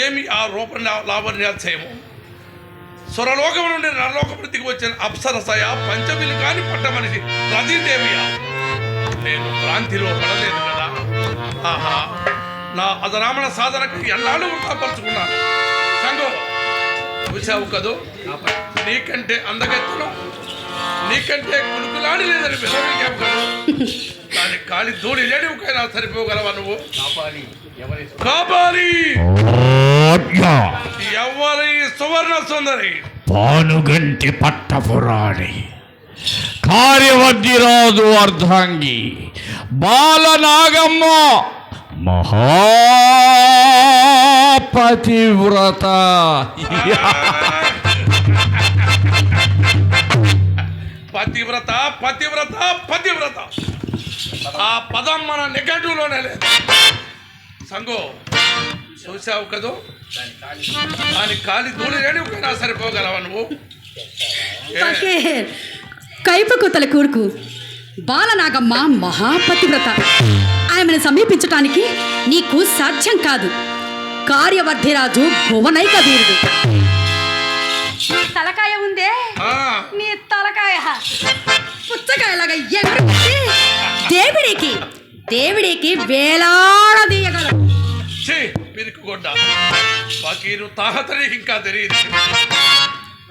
ఏమి ఆ రూప లావణ్యాత్యము! స్వరలోకం నుండి నరలోకము దిగి వచ్చిన అప్సరసయ పంచమిలు కాని పట్టమనిషి రతీదేవియా! నేను క్రాంతిలో పడలేదు కదా. ఆహా, నా అదరామణ సాధనకు ఎన్నాళ్ళు వృతాపరుచుకున్నాను. సంగో చూసావు కదూ, నీకంటే అందగెత్తను, నీకంటే కులుకులాడి లేదని విలవించావు కదా. దాని కాలి ధూళి లేనికైనా సరిపోగలవా నువ్వు? కాపాలి ఎవరి సువర్ణ సుందరి పానుగంటి పట్టపురాణి కార్యవద్దిరాజు అర్ధాంగి బాలనాగమ్మ మహాపతివ్రత. పతివ్రత పతివ్రత పతివ్రత ఆ పదం మన నెగటివ్లోనే లేదు. సంగో చూసావు కదూ, దాని కాలి ధూళి రేణుకైనా సరిపోగలవా నువ్వు? కైపకుతల కూరుకు బాలనాగమ్మ మహాపతివ్రత. ఆమెను సమీపించటానికి నీకు సాధ్యం కాదు. కార్యవర్ధిరాజు భువనైక వీరుడు. తలకాయ ఉందే, నీ తలకాయ పుచ్చకాయలాగా ఎగురుకొచ్చి దేవుడికి వేలాడదీయగలవు. పిరుకుగొడ్డ ఫకీరు తాహతనికి ఇంకా తెలియదు.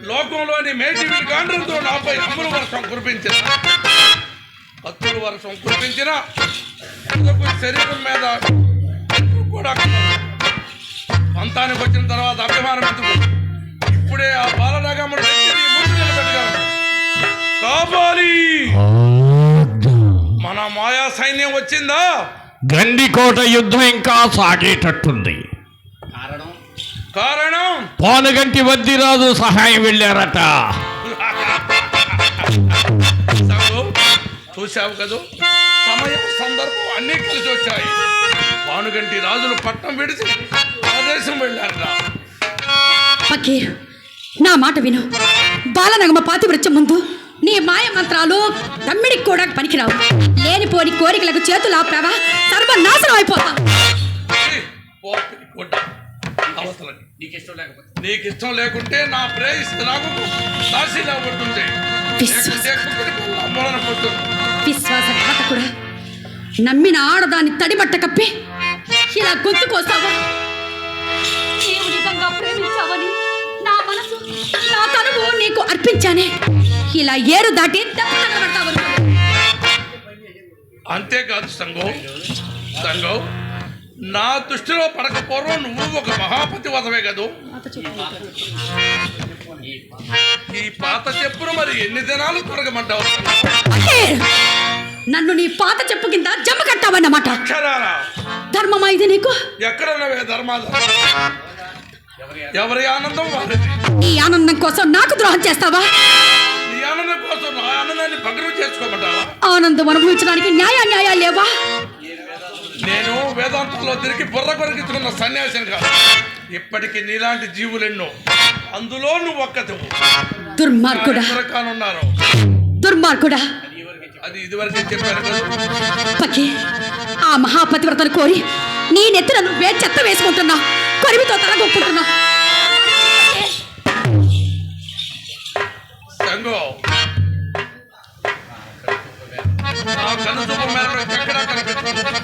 లోకంలోని మేటివిల్ గాండ్రంతో నాపై అమ్ముల వర్షం కురిపించిన, కత్తుల వర్షం కురిపించిన శరీరం మీద కూడా పంతానికి వచ్చిన తర్వాత అభిమానం ఎందుకు? ఇప్పుడే ఆ బాలనాగమ్మడు ముందు నిలబెట్టగలరు. కాపాలి మన మాయా సైన్యం వచ్చిందా? గండికోట యుద్ధం ఇంకా సాగేటట్టుంది. కారణం పానుగంటి వద్దిరాజు సహాయం వెళ్ళారట. చూశావు కదూ, సమయం సందర్భం అన్నీ కలిసి వచ్చాయి. పానుగంటి రాజులు పట్టం విడిచి ప్రదేశం వెళ్ళారట. ఫకీర్, నా మాట విను. బాలనగమ పాతివ్రత్యం ముందు నీ మాయ మంత్రాలు తమ్మిడికి కూడా పనికిరావు. లేనిపోని కోరికలకు చేతులు ఆపావా సర్వనాశనం అయిపోతావు. నీకు ఇష్టం లేకుంటే నా ప్రేయసి నాకు దాసిలా ఉంటుంది. విశ్వాసఘాతకుడా, నమ్మిన ఆడదాన్ని తడిబట్ట కప్పి ఇలా గొంతు కోసావా? నీవు నిజంగా ప్రేమించావని నా మనసు నా తనువు నీకు అర్పించానే. ఇలా ఏరు దాటి అంతేకాదు సంగో, నా దృష్టిలో పడక పూర్వం నువ్వు ఒక మహాపతి వదవే కదూ. ఈ పాత చెప్పును మరి ఎన్ని దినాలు తొలగమంటావు? నన్ను నీ పాత చెప్పు కింద జమ కట్టావన్నమాట. ధర్మమా ఇది నీకు? ఎక్కడున్నవే ధర్మాలు? ఎవరి ఆనందం వారిది. ఈ ఆనందం కోసం నాకు ద్రోహం చేస్తావా? నీ ఆనందం కోసం నా ఆనందాన్ని భగ్నం చేసుకోమంటావా? ఆనందం అనుభవించడానికి న్యాయాలు లేవా? నేను వేదాంతంలో తిరిగి బుర్ర కొరికించుకున్న సన్యాసిని కాదు. ఇప్పటికీ నీలాంటి జీవులెన్నో, అందులో నువ్వు ఒక్కతవు. దుర్మార్గుడా, అది ఇదివరకే చెప్పాను కదా. ఆ మహాపతివ్రతను కోరి నీ నెత్తిన నువ్వే చెత్త వేసుకుంటున్నా, కొరివితో తలగొప్పుకుంటున్నా. సంగో, నా కనుసూపు మేరకు ఎక్కడా కనిపిస్తుంది.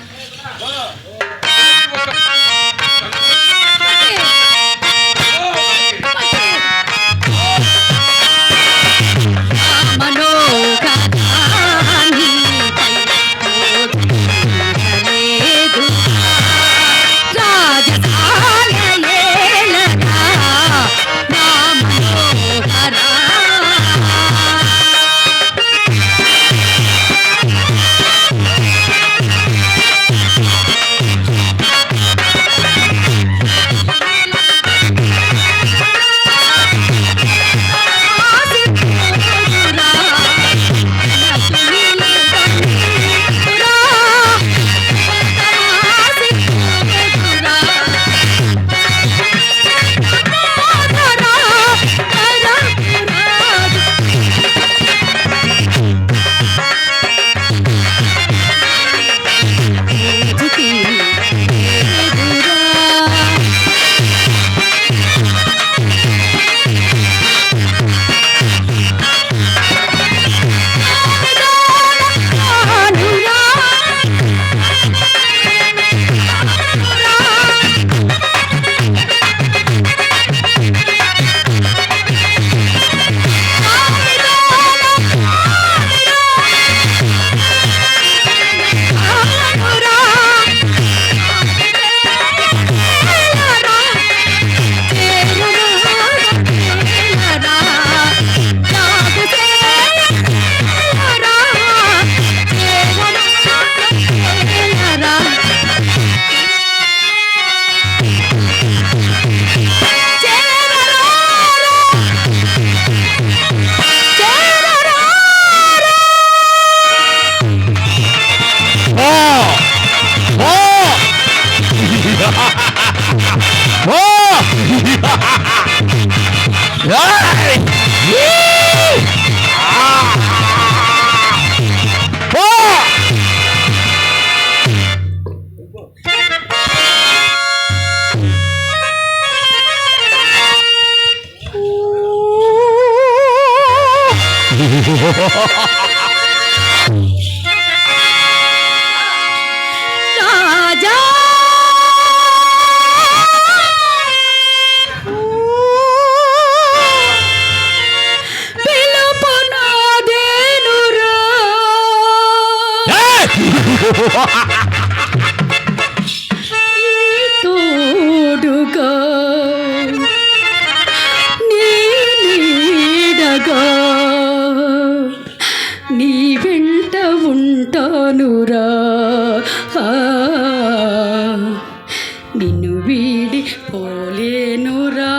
రాజా పిలుపు నాదేనురా తోడుగా నీ నీడగా నీ వెంట ఉంటానురా నిన్ను వీడి పోలేనురా